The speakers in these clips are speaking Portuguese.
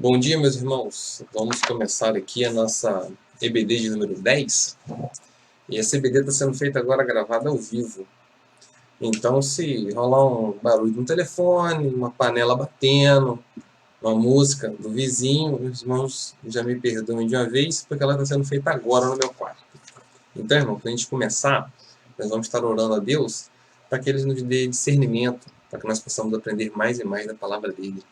Bom dia, meus irmãos. Vamos começar aqui a nossa EBD de número 10. E essa EBD está sendo feita agora, gravada ao vivo. Então, se rolar um barulho no telefone, uma panela batendo, uma música do vizinho, os irmãos já me perdoem de uma vez, porque ela está sendo feita agora no meu quarto. Então, irmão, para a gente começar, nós vamos estar orando a Deus para que Ele nos dê discernimento, para que nós possamos aprender mais e mais da palavra dele.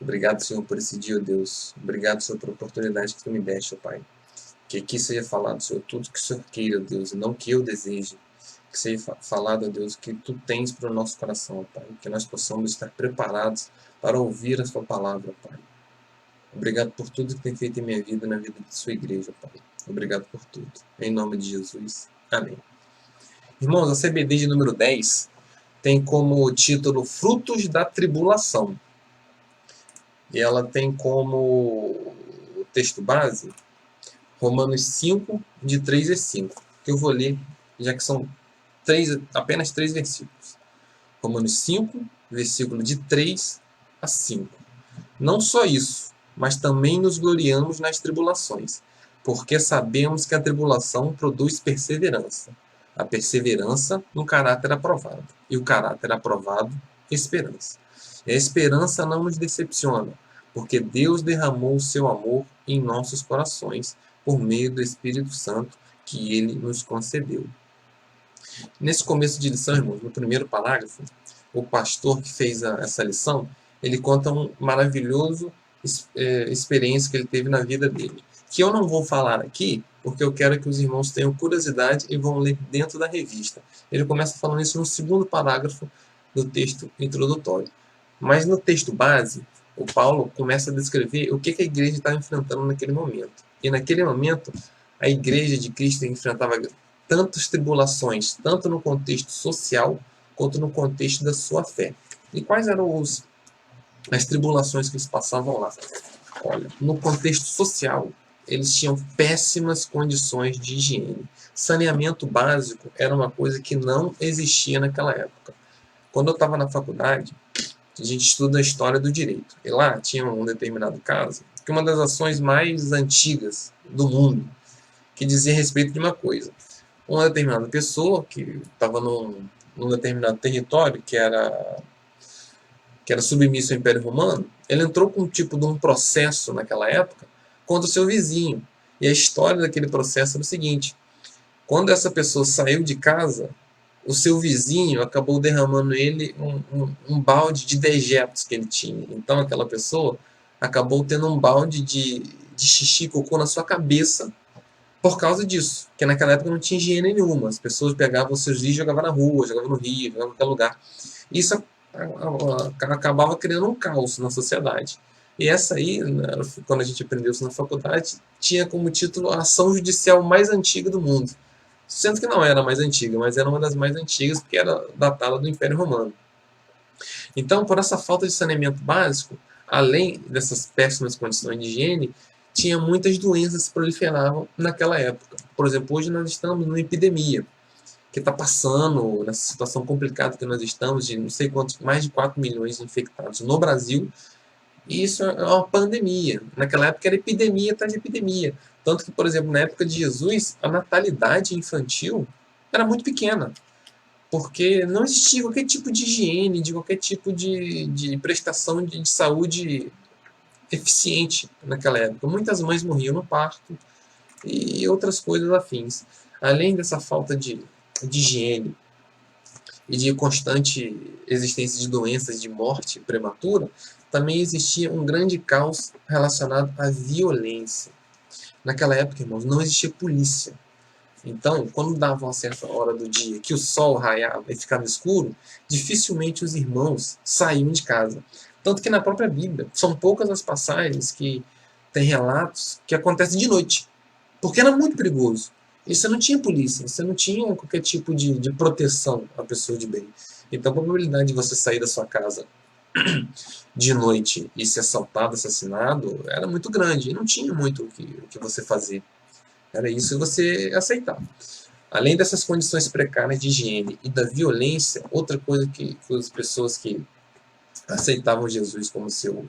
Obrigado, Senhor, por esse dia, Deus. Obrigado, Senhor, pela oportunidade que Tu me deste, Pai. Que aqui seja falado, Senhor, tudo que o Senhor queira, Deus, e não que eu deseje. Que seja falado, Deus, o que Tu tens para o nosso coração, Pai. Que nós possamos estar preparados para ouvir a Sua palavra, Pai. Obrigado por tudo que tem feito em minha vida e na vida de Sua igreja, Pai. Obrigado por tudo. Em nome de Jesus. Amém. Irmãos, a CBD de número 10 tem como título Frutos da Tribulação. E ela tem como texto base Romanos 5, de 3 a 5, que eu vou ler, já que são apenas 3 versículos. Romanos 5, versículo de 3 a 5. Não só isso, mas também nos gloriamos nas tribulações, porque sabemos que a tribulação produz perseverança. A perseverança, um caráter aprovado. E o caráter aprovado, esperança. E a esperança não nos decepciona, porque Deus derramou o seu amor em nossos corações por meio do Espírito Santo que Ele nos concedeu. Nesse começo de lição, irmãos, no primeiro parágrafo, o pastor que fez essa lição, ele conta um maravilhoso experiência que ele teve na vida dele, que eu não vou falar aqui, porque eu quero que os irmãos tenham curiosidade e vão ler dentro da revista. Ele começa falando isso no segundo parágrafo do texto introdutório. Mas no texto base, o Paulo começa a descrever o que a igreja estava enfrentando naquele momento. E naquele momento, a igreja de Cristo enfrentava tantas tribulações, tanto no contexto social, quanto no contexto da sua fé. E quais eram as tribulações que eles passavam lá? Olha, no contexto social, eles tinham péssimas condições de higiene. Saneamento básico era uma coisa que não existia naquela época. Quando eu estava na faculdade, a gente estuda a história do direito. E lá tinha um determinado caso, que uma das ações mais antigas do mundo, que dizia a respeito de uma coisa. Uma determinada pessoa que estava num determinado território que era submisso ao Império Romano, ele entrou com um tipo de um processo naquela época contra o seu vizinho. E a história daquele processo era o seguinte: quando essa pessoa saiu de casa, o seu vizinho acabou derramando nele um balde de dejetos que ele tinha. Então aquela pessoa acabou tendo um balde de xixi e cocô na sua cabeça por causa disso, porque naquela época não tinha higiene nenhuma. As pessoas pegavam seus lixos e jogavam na rua, jogavam no rio, jogavam em qualquer lugar. Isso acabava criando um caos na sociedade. E essa aí, quando a gente aprendeu isso na faculdade, tinha como título a ação judicial mais antiga do mundo. Sendo que não era a mais antiga, mas era uma das mais antigas, porque era datada do Império Romano. Então, por essa falta de saneamento básico, além dessas péssimas condições de higiene, tinha muitas doenças que proliferavam naquela época. Por exemplo, hoje nós estamos numa epidemia que está passando, nessa situação complicada que nós estamos, de não sei quantos, mais de 4 milhões de infectados no Brasil, e isso é uma pandemia. Naquela época era epidemia atrás de epidemia. Tanto que, por exemplo, na época de Jesus, a natalidade infantil era muito pequena, porque não existia qualquer tipo de higiene, de qualquer tipo de prestação de saúde eficiente naquela época. Muitas mães morriam no parto e outras coisas afins. Além dessa falta de higiene e de constante existência de doenças de morte prematura, também existia um grande caos relacionado à violência. Naquela época, irmãos, não existia polícia. Então, quando dava uma certa hora do dia que o sol raiava e ficava escuro, dificilmente os irmãos saíam de casa. Tanto que na própria Bíblia, são poucas as passagens que tem relatos que acontecem de noite, porque era muito perigoso. E você não tinha polícia, você não tinha qualquer tipo de proteção à pessoa de bem. Então a probabilidade de você sair da sua casa de noite e ser assaltado, assassinado, era muito grande. E não tinha muito o que você fazer. Era isso e você aceitar. Além dessas condições precárias de higiene e da violência, outra coisa que as pessoas que aceitavam Jesus como seu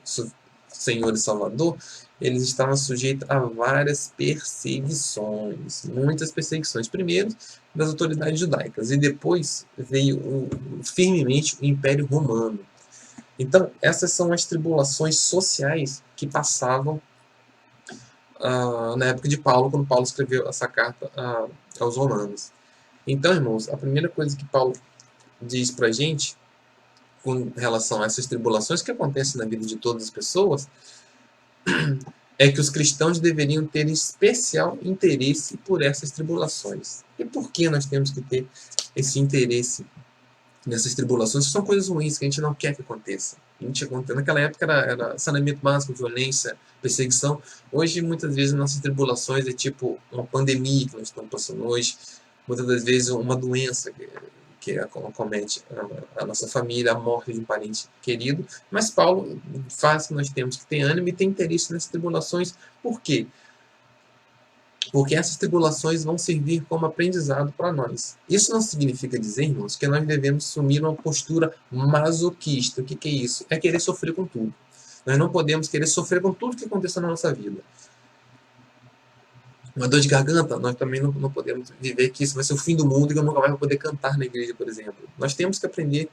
Senhor e Salvador, eles estavam sujeitos a várias perseguições, muitas perseguições. Primeiro, das autoridades judaicas, e depois veio firmemente o Império Romano. Então, essas são as tribulações sociais que passavam na época de Paulo, quando Paulo escreveu essa carta aos Romanos. Então, irmãos, a primeira coisa que Paulo diz para a gente, com relação a essas tribulações que acontecem na vida de todas as pessoas, é que os cristãos deveriam ter especial interesse por essas tribulações. E por que nós temos que ter esse interesse nessas tribulações? São coisas ruins que a gente não quer que aconteça. Naquela época era saneamento básico, violência, perseguição. Hoje, muitas vezes, nossas tribulações é tipo uma pandemia que nós estamos passando hoje. Muitas das vezes, uma doença que acomete a nossa família, a morte de um parente querido. Mas Paulo faz que nós temos que ter ânimo e ter interesse nessas tribulações. Por quê? Porque essas tribulações vão servir como aprendizado para nós. Isso não significa dizer, irmãos, que nós devemos assumir uma postura masoquista. O que é isso? É querer sofrer com tudo. Nós não podemos querer sofrer com tudo que aconteceu na nossa vida. Uma dor de garganta, nós também não podemos viver que isso vai ser o fim do mundo e que eu nunca mais vou poder cantar na igreja, por exemplo. Nós temos que aprender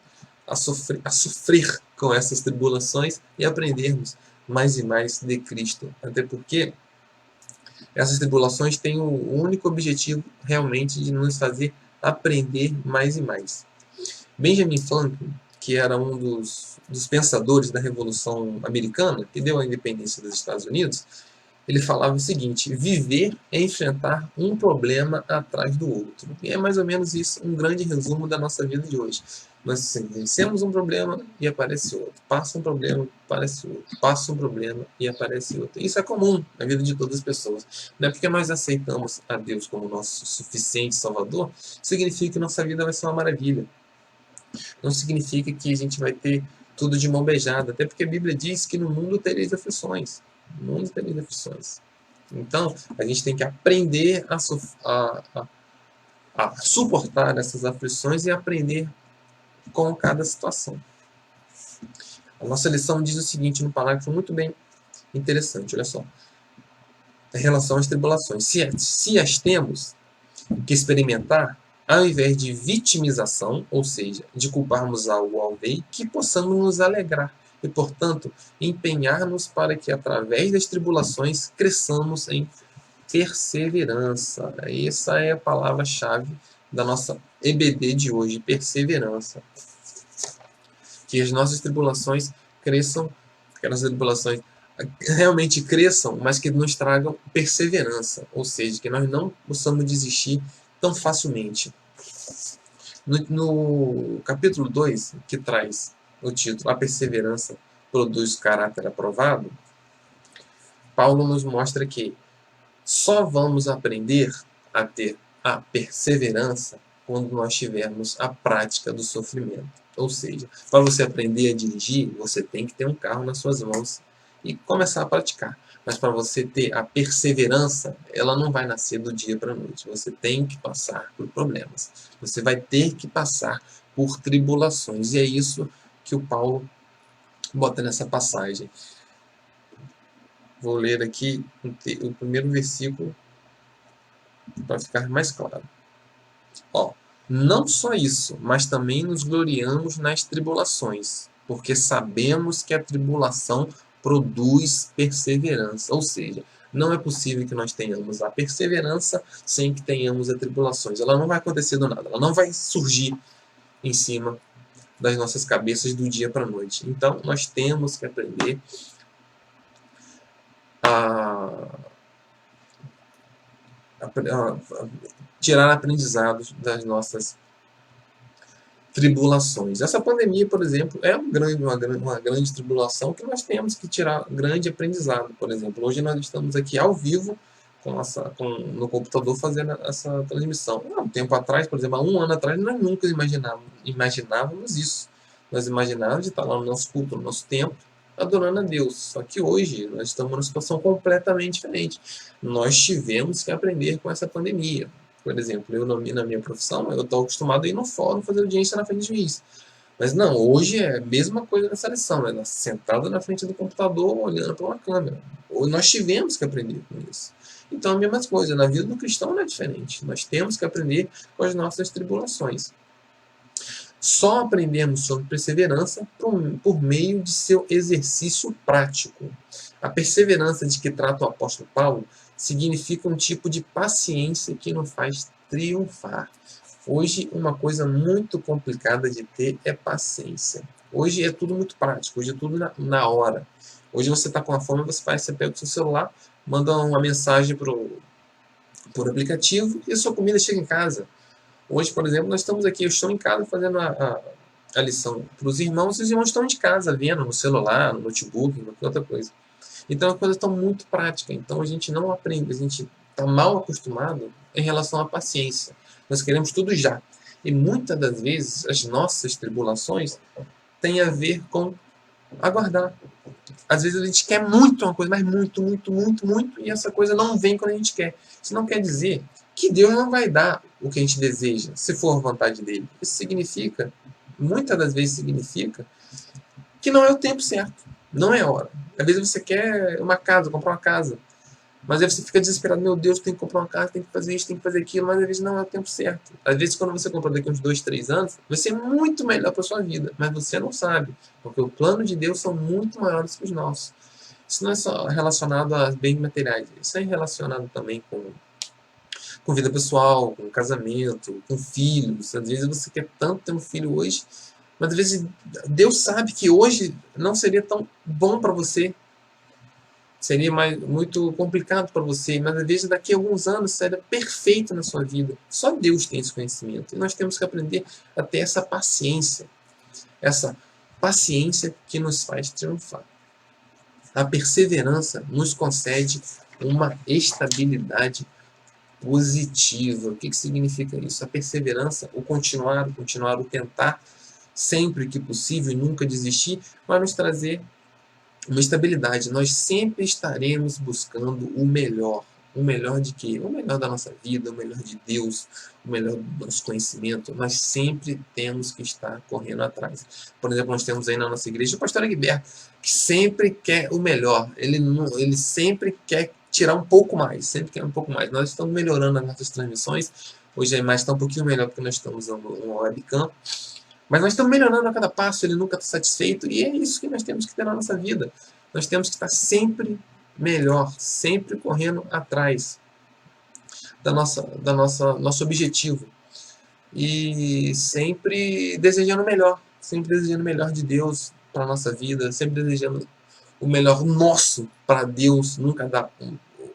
a sofrer com essas tribulações e aprendermos mais e mais de Cristo. Até porque essas tribulações têm o único objetivo realmente de nos fazer aprender mais e mais. Benjamin Franklin, que era um dos pensadores da Revolução Americana, que deu a independência dos Estados Unidos, ele falava o seguinte: viver é enfrentar um problema atrás do outro. E é mais ou menos isso, um grande resumo da nossa vida de hoje. Nós vencemos um problema e aparece outro. Passa um problema, aparece outro. Passa um problema e aparece outro. Isso é comum na vida de todas as pessoas. Não é porque nós aceitamos a Deus como nosso suficiente Salvador, significa que nossa vida vai ser uma maravilha. Não significa que a gente vai ter tudo de mão beijada. Até porque a Bíblia diz que no mundo tereis aflições. No mundo tereis aflições. Então, a gente tem que aprender a suportar essas aflições e aprender com cada situação. A nossa lição diz o seguinte no parágrafo muito bem interessante, olha só. Em relação às tribulações. Se as temos que experimentar, ao invés de vitimização, ou seja, de culparmos algo ao rei, que possamos nos alegrar e, portanto, empenhar-nos para que, através das tribulações, cresçamos em perseverança. Essa é a palavra-chave da nossa EBD de hoje, perseverança. Que as nossas tribulações cresçam, que as nossas tribulações realmente cresçam, mas que nos tragam perseverança, ou seja, que nós não possamos desistir tão facilmente. No capítulo 2, que traz o título A Perseverança Produz Caráter Aprovado, Paulo nos mostra que só vamos aprender a ter a perseverança quando nós tivermos a prática do sofrimento. Ou seja, para você aprender a dirigir, você tem que ter um carro nas suas mãos e começar a praticar. Mas para você ter a perseverança, ela não vai nascer do dia para a noite. Você tem que passar por problemas. Você vai ter que passar por tribulações. E é isso que o Paulo bota nessa passagem. Vou ler aqui o primeiro versículo para ficar mais claro. Ó, não só isso, mas também nos gloriamos nas tribulações, porque sabemos que a tribulação produz perseverança. Ou seja, não é possível que nós tenhamos a perseverança sem que tenhamos as tribulações. Ela não vai acontecer do nada, ela não vai surgir em cima das nossas cabeças do dia para a noite. Então, nós temos que aprender a tirar aprendizados das nossas tribulações. Essa pandemia, por exemplo, é uma grande tribulação que nós temos que tirar grande aprendizado. Por exemplo, hoje nós estamos aqui ao vivo no computador fazendo essa transmissão. Há um tempo atrás, por exemplo, há um ano atrás, nós nunca imaginávamos isso. Nós imaginávamos de estar lá no nosso culto, no nosso templo, adorando a Deus. Só que hoje nós estamos numa situação completamente diferente. Nós tivemos que aprender com essa pandemia. Por exemplo, eu na minha profissão, eu estou acostumado a ir no fórum fazer audiência na frente do juiz. Mas não, hoje é a mesma coisa nessa lição, é sentado na frente do computador olhando para uma câmera. Ou nós tivemos que aprender com isso. Então a mesma coisa, na vida do cristão não é diferente. Nós temos que aprender com as nossas tribulações. Só aprendemos sobre perseverança por meio de seu exercício prático. A perseverança de que trata o apóstolo Paulo significa um tipo de paciência que nos faz triunfar. Hoje, uma coisa muito complicada de ter é paciência. Hoje é tudo muito prático, hoje é tudo na hora. Hoje você está com a fome, você pega o seu celular, manda uma mensagem por aplicativo e a sua comida chega em casa. Hoje, por exemplo, nós estamos aqui, eu estou em casa fazendo a lição para os irmãos, e os irmãos estão de casa, vendo no celular, no notebook, em qualquer outra coisa. Então, é uma coisa tão muito prática. Então, a gente não aprende, a gente está mal acostumado em relação à paciência. Nós queremos tudo já. E muitas das vezes, as nossas tribulações têm a ver com aguardar. Às vezes a gente quer muito uma coisa, mas muito, muito, muito, muito, e essa coisa não vem quando a gente quer. Isso não quer dizer que Deus não vai dar o que a gente deseja, se for a vontade dele. Isso significa, muitas das vezes significa, que não é o tempo certo, não é a hora. Às vezes você quer uma casa, comprar uma casa, mas aí você fica desesperado, meu Deus, tem que comprar uma casa, tem que fazer isso, tem que fazer aquilo, mas às vezes não é o tempo certo. Às vezes quando você comprar daqui uns 2, 3 anos, vai ser muito melhor para sua vida, mas você não sabe, porque o plano de Deus são muito maiores que os nossos. Isso não é só relacionado a bens materiais, isso é relacionado também com vida pessoal, com casamento, com filhos. Às vezes você quer tanto ter um filho hoje, mas às vezes Deus sabe que hoje não seria tão bom para você, seria muito complicado para você, mas às vezes daqui a alguns anos seria perfeito na sua vida. Só Deus tem esse conhecimento. E nós temos que aprender a ter essa paciência que nos faz triunfar. A perseverança nos concede uma estabilidade positiva. O que significa isso? A perseverança, o continuar, o tentar sempre que possível e nunca desistir, vai nos trazer uma estabilidade. Nós sempre estaremos buscando o melhor. O melhor de quê? O melhor da nossa vida, o melhor de Deus, o melhor do nosso conhecimento. Nós sempre temos que estar correndo atrás. Por exemplo, nós temos aí na nossa igreja o pastor Aguiberto, que sempre quer o melhor. Ele sempre quer tirar um pouco mais, sempre quer um pouco mais. Nós estamos melhorando as nossas transmissões. Hoje a imagem está um pouquinho melhor porque nós estamos usando uma webcam. Mas nós estamos melhorando a cada passo, ele nunca está satisfeito, e é isso que nós temos que ter na nossa vida. Nós temos que estar sempre melhor, sempre correndo atrás nosso objetivo. E sempre desejando o melhor de Deus para a nossa vida, sempre desejando o melhor nosso para Deus, nunca dar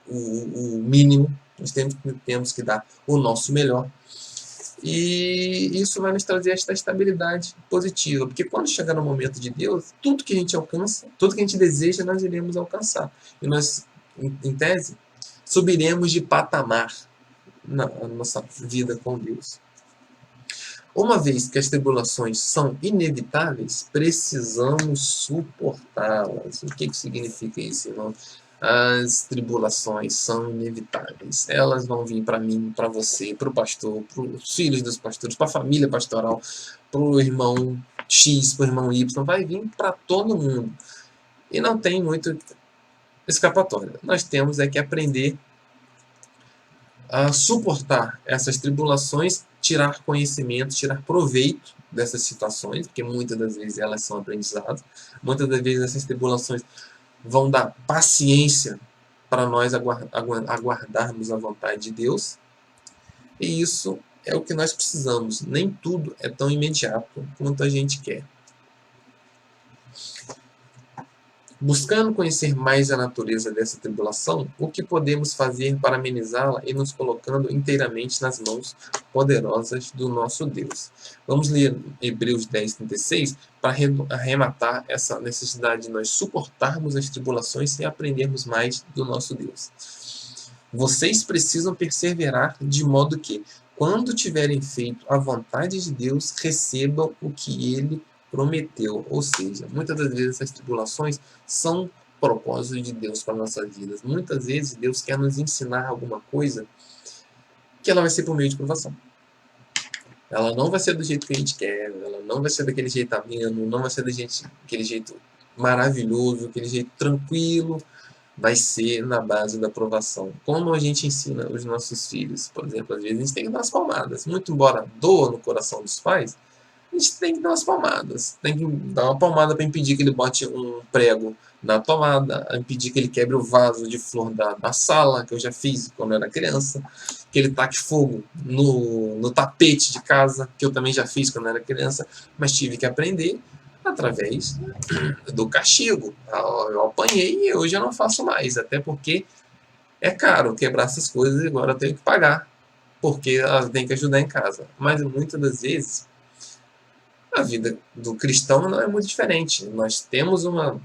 o mínimo, nós temos que dar o nosso melhor. E isso vai nos trazer esta estabilidade positiva, porque quando chegar no momento de Deus, tudo que a gente alcança, tudo que a gente deseja, nós iremos alcançar. E nós, em tese, subiremos de patamar na nossa vida com Deus. Uma vez que as tribulações são inevitáveis, precisamos suportá-las. O que significa isso, irmão? As tribulações são inevitáveis. Elas vão vir para mim, para você, para o pastor, para os filhos dos pastores, para a família pastoral, para o irmão X, para o irmão Y. Vai vir para todo mundo. E não tem muito escapatória. Nós temos que aprender a suportar essas tribulações, tirar conhecimento, tirar proveito dessas situações, porque muitas das vezes elas são aprendizados. Muitas das vezes essas tribulações vão dar paciência para nós aguardarmos a vontade de Deus. E isso é o que nós precisamos. Nem tudo é tão imediato quanto a gente quer. Buscando conhecer mais a natureza dessa tribulação, o que podemos fazer para amenizá-la e nos colocando inteiramente nas mãos poderosas do nosso Deus? Vamos ler Hebreus 10:36 para arrematar essa necessidade de nós suportarmos as tribulações e aprendermos mais do nosso Deus. Vocês precisam perseverar de modo que, quando tiverem feito a vontade de Deus, recebam o que Ele prometeu. Ou seja, muitas das vezes essas tribulações são propósito de Deus para nossas vidas. Muitas vezes Deus quer nos ensinar alguma coisa que ela vai ser por meio de provação. Ela não vai ser do jeito que a gente quer, ela não vai ser daquele jeito ameno, não vai ser daquele jeito maravilhoso, aquele jeito tranquilo, vai ser na base da aprovação. Como a gente ensina os nossos filhos, por exemplo, às vezes a gente tem que dar umas palmadas. Muito embora doa no coração dos pais, a gente tem que dar umas palmadas. Tem que dar uma palmada para impedir que ele bote um prego na tomada, impedir que ele quebre o vaso de flor da sala, que eu já fiz quando eu era criança, que ele taque fogo no tapete de casa, que eu também já fiz quando eu era criança, mas tive que aprender através do castigo. Eu apanhei e hoje eu não faço mais, até porque é caro quebrar essas coisas e agora eu tenho que pagar, porque elas têm que ajudar em casa. Mas muitas das vezes a vida do cristão não é muito diferente. Nós temos uma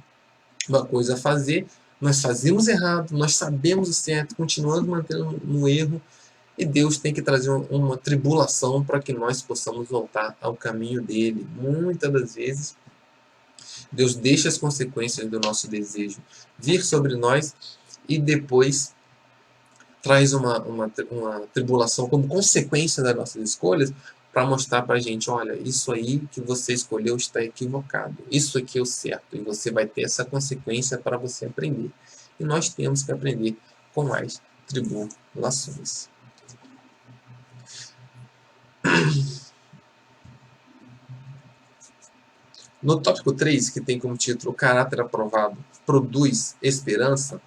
coisa a fazer, nós fazemos errado, nós sabemos o certo, continuamos mantendo no erro, e Deus tem que trazer uma tribulação para que nós possamos voltar ao caminho dele. Muitas das vezes, Deus deixa as consequências do nosso desejo vir sobre nós e depois traz uma tribulação como consequência das nossas escolhas para mostrar para a gente, olha, isso aí que você escolheu está equivocado, isso aqui é o certo, e você vai ter essa consequência para você aprender. E nós temos que aprender com as tribulações. No tópico 3, que tem como título Caráter Aprovado Produz Esperança,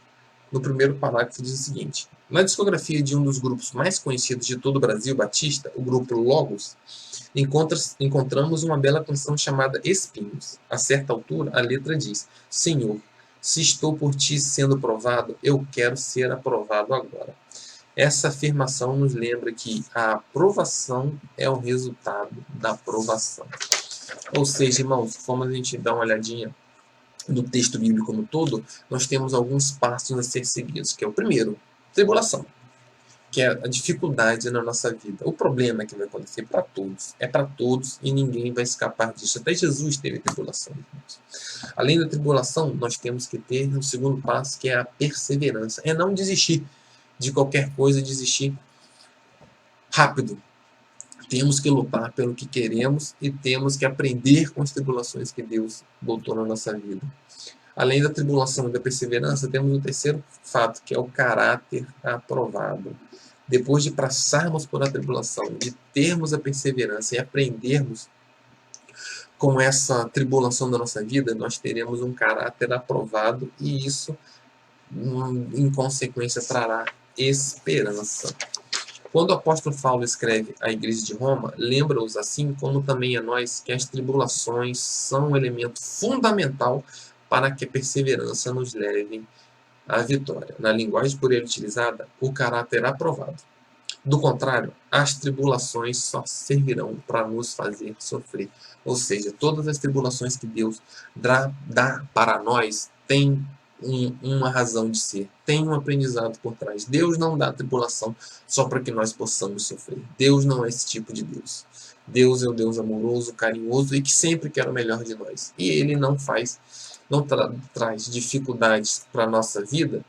no primeiro parágrafo diz o seguinte: na discografia de um dos grupos mais conhecidos de todo o Brasil batista, o grupo Logos, encontramos uma bela canção chamada Espinhos. A certa altura, a letra diz: Senhor, se estou por ti sendo provado, eu quero ser aprovado agora. Essa afirmação nos lembra que a aprovação é o resultado da aprovação. Ou seja, irmãos, como a gente dá uma olhadinha no texto bíblico como um todo, nós temos alguns passos a ser seguidos, que é o primeiro, tribulação, que é a dificuldade na nossa vida. O problema que vai acontecer para todos, é para todos e ninguém vai escapar disso. Até Jesus teve tribulação, irmãos. Além da tribulação, nós temos que ter um segundo passo, que é a perseverança. É não desistir de qualquer coisa, desistir rápido. Temos que lutar pelo que queremos e temos que aprender com as tribulações que Deus botou na nossa vida. Além da tribulação e da perseverança, temos o terceiro fato, que é o caráter aprovado. Depois de passarmos por a tribulação, de termos a perseverança e aprendermos com essa tribulação da nossa vida, nós teremos um caráter aprovado e isso, em consequência, trará esperança. Quando o apóstolo Paulo escreve à igreja de Roma, lembra-os, assim como também a nós, que as tribulações são um elemento fundamental para que a perseverança nos leve à vitória. Na linguagem por ele utilizada, o caráter aprovado. Do contrário, as tribulações só servirão para nos fazer sofrer. Ou seja, todas as tribulações que Deus dá para nós têm uma razão de ser, tem um aprendizado por trás. Deus não dá tribulação só para que nós possamos sofrer. Deus não é esse tipo de Deus. Deus é o Deus amoroso, carinhoso e que sempre quer o melhor de nós. E Ele não traz dificuldades para a nossa vida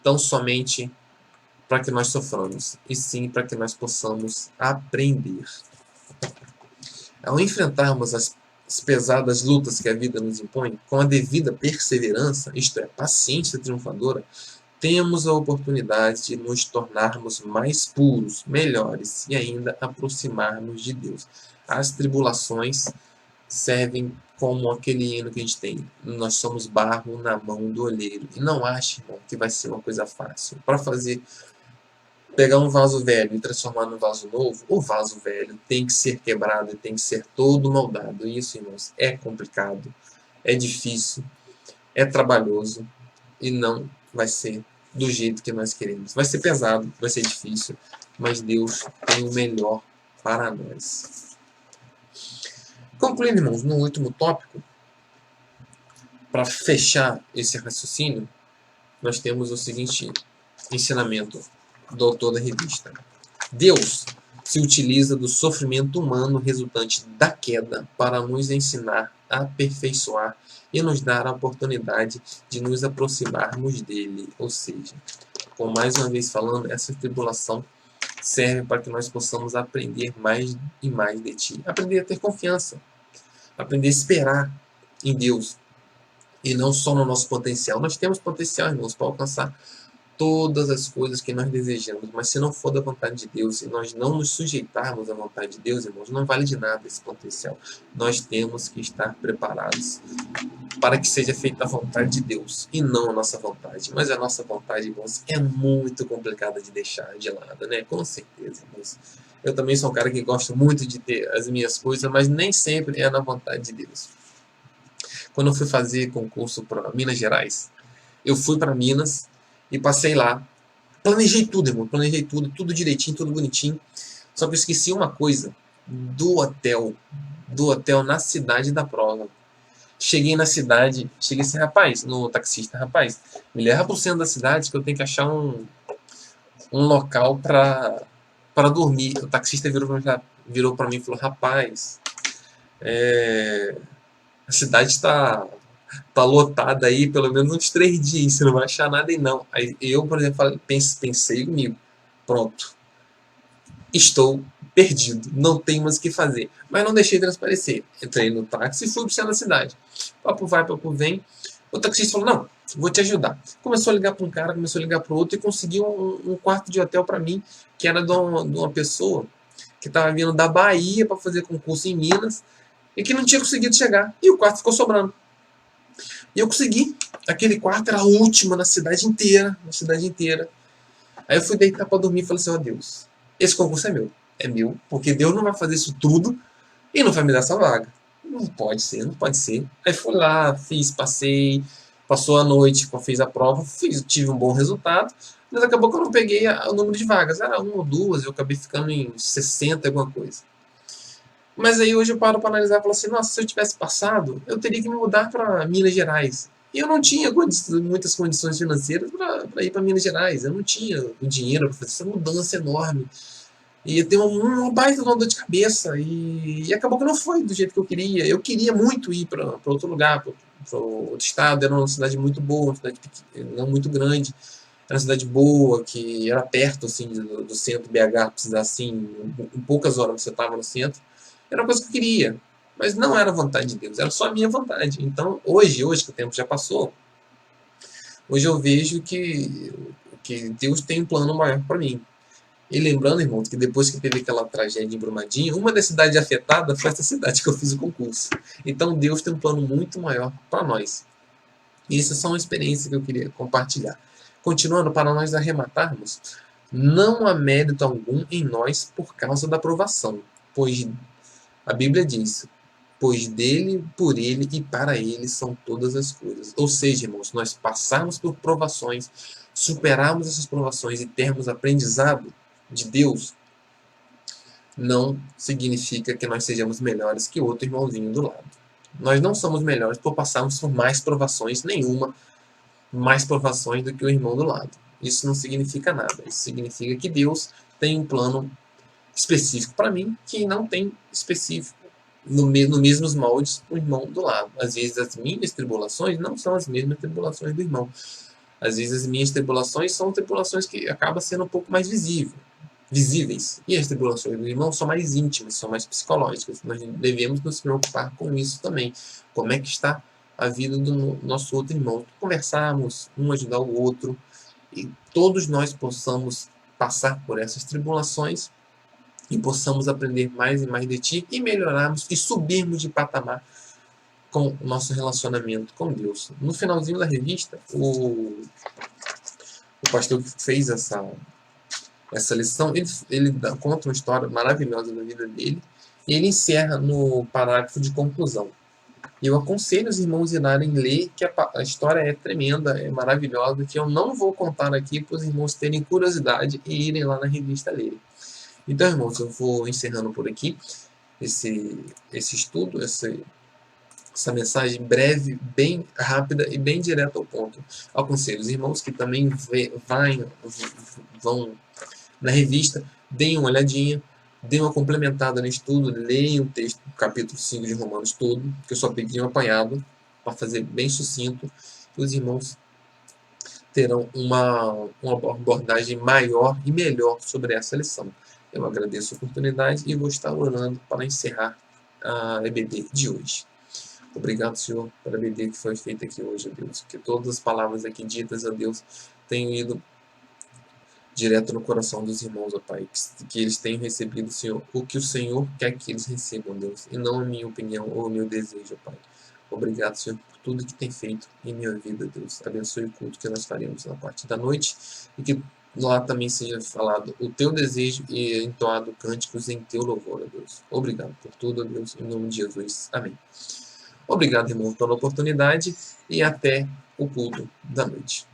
tão somente para que nós soframos, e sim para que nós possamos aprender. Ao enfrentarmos as pesadas lutas que a vida nos impõe, com a devida perseverança, isto é, paciência triunfadora, temos a oportunidade de nos tornarmos mais puros, melhores e ainda aproximarmos de Deus. As tribulações servem como aquele hino que a gente tem: nós somos barro na mão do olheiro. E não ache, irmão, que vai ser uma coisa fácil. Para pegar um vaso velho e transformar num vaso novo, o vaso velho tem que ser quebrado e tem que ser todo moldado. E isso, irmãos, é complicado, é difícil, é trabalhoso e não vai ser do jeito que nós queremos. Vai ser pesado, vai ser difícil, mas Deus tem o melhor para nós. Concluindo, irmãos, no último tópico, para fechar esse raciocínio, nós temos o seguinte ensinamento do autor da revista: Deus se utiliza do sofrimento humano resultante da queda para nos ensinar a aperfeiçoar e nos dar a oportunidade de nos aproximarmos dele. Ou seja, com mais uma vez falando, essa tribulação serve para que nós possamos aprender mais e mais de Ti. Aprender a ter confiança, aprender a esperar em Deus e não só no nosso potencial. Nós temos potencial, irmãos, para alcançar todas as coisas que nós desejamos, mas se não for da vontade de Deus e nós não nos sujeitarmos à vontade de Deus, irmãos, não vale de nada esse potencial. Nós temos que estar preparados para que seja feita a vontade de Deus e não a nossa vontade. Mas a nossa vontade, irmãos, é muito complicada de deixar de lado, né? Com certeza, irmãos. Eu também sou um cara que gosto muito de ter as minhas coisas, mas nem sempre é na vontade de Deus. Quando eu fui fazer concurso para Minas Gerais, eu fui para Minas e passei lá. Planejei tudo, irmão. Planejei tudo, tudo direitinho, tudo bonitinho. Só que eu esqueci uma coisa. Do hotel. Do hotel na cidade da prova. Cheguei na cidade. Cheguei assim, rapaz, no taxista. Rapaz, me leva pro centro da cidade que eu tenho que achar um local para dormir. O taxista virou para mim e falou, rapaz, a cidade está tá lotada aí pelo menos uns 3 dias, você não vai achar nada aí não. Aí eu, por exemplo, pensei comigo, pronto, estou perdido, não tenho mais o que fazer. Mas não deixei transparecer. Entrei no táxi e fui para o centro da cidade. Papo vai, papo vem. O taxista falou, não, vou te ajudar. Começou a ligar para um cara, começou a ligar para o outro e conseguiu um quarto de hotel para mim, que era de uma pessoa que estava vindo da Bahia para fazer concurso em Minas e que não tinha conseguido chegar. E o quarto ficou sobrando. E eu consegui. Aquele quarto era a última na cidade inteira. Na cidade inteira. Aí eu fui deitar para dormir e falei assim, ó Deus, esse concurso é meu. É meu, porque Deus não vai fazer isso tudo e não vai me dar essa vaga. Não pode ser, não pode ser. Aí fui lá, fiz, passei, passou a noite, fiz a prova, tive um bom resultado, mas acabou que eu não peguei o número de vagas. Era 1 ou 2, eu acabei ficando em 60, alguma coisa. Mas aí hoje eu paro para analisar e falo assim, nossa, se eu tivesse passado, eu teria que me mudar para Minas Gerais. E eu não tinha muitas condições financeiras para ir para Minas Gerais. Eu não tinha o dinheiro para fazer essa mudança enorme. E ia ter uma baita dor de cabeça. E acabou que não foi do jeito que eu queria. Eu queria muito ir para outro lugar, para outro estado. Era uma cidade muito boa, uma cidade não muito grande. Era uma cidade boa, que era perto assim, do centro BH, precisar assim, em poucas horas você estava no centro. Era uma coisa que eu queria, mas não era vontade de Deus, era só a minha vontade. Então, hoje que o tempo já passou, hoje eu vejo que Deus tem um plano maior para mim. E lembrando, irmãos, que depois que teve aquela tragédia em Brumadinho, uma das cidades afetadas foi essa cidade que eu fiz o concurso. Então, Deus tem um plano muito maior para nós. E isso é só uma experiência que eu queria compartilhar. Continuando, para nós arrematarmos, não há mérito algum em nós por causa da provação, pois a Bíblia diz, pois dele, por ele e para ele são todas as coisas. Ou seja, irmãos, nós passarmos por provações, superarmos essas provações e termos aprendizado de Deus, não significa que nós sejamos melhores que outro irmãozinho do lado. Nós não somos melhores por passarmos por mais provações, nenhuma mais provações do que o irmão do lado. Isso não significa nada. Isso significa que Deus tem um plano específico para mim que não tem específico no mesmos moldes do irmão do lado. Às vezes as minhas tribulações não são as mesmas tribulações do irmão. Às vezes as minhas tribulações são tribulações que acabam sendo um pouco mais visíveis. E as tribulações do irmão são mais íntimas, são mais psicológicas. Nós devemos nos preocupar com isso também. Como é que está a vida do nosso outro irmão? Conversarmos, um ajudar o outro, e todos nós possamos passar por essas tribulações e possamos aprender mais e mais de Ti e melhorarmos e subirmos de patamar com o nosso relacionamento com Deus. No finalzinho da revista, o pastor que fez essa lição, ele conta uma história maravilhosa da vida dele e ele encerra no parágrafo de conclusão. E eu aconselho os irmãos a irem ler, que a história é tremenda, é maravilhosa, que eu não vou contar aqui para os irmãos terem curiosidade e irem lá na revista lerem. Então, irmãos, eu vou encerrando por aqui esse estudo, essa mensagem breve, bem rápida e bem direta ao ponto. Aconselho os irmãos que também vão na revista, deem uma olhadinha, deem uma complementada no estudo, leiam o texto do capítulo 5 de Romanos todo, que eu só peguei um apanhado para fazer bem sucinto, que os irmãos terão uma abordagem maior e melhor sobre essa lição. Eu agradeço a oportunidade e vou estar orando para encerrar a EBD de hoje. Obrigado, Senhor, pela EBD que foi feita aqui hoje, Deus. Que todas as palavras aqui ditas, a Deus, tenham ido direto no coração dos irmãos, ó Pai. Que eles tenham recebido, Senhor, o que o Senhor quer que eles recebam, Deus. E não a minha opinião ou o meu desejo, ó Pai. Obrigado, Senhor, por tudo que tem feito em minha vida, Deus. Abençoe o culto que nós faremos na parte da noite e que lá também seja falado o teu desejo e entoado cânticos em teu louvor, ó Deus. Obrigado por tudo, ó Deus, em nome de Jesus. Amém. Obrigado, irmão, pela oportunidade e até o culto da noite.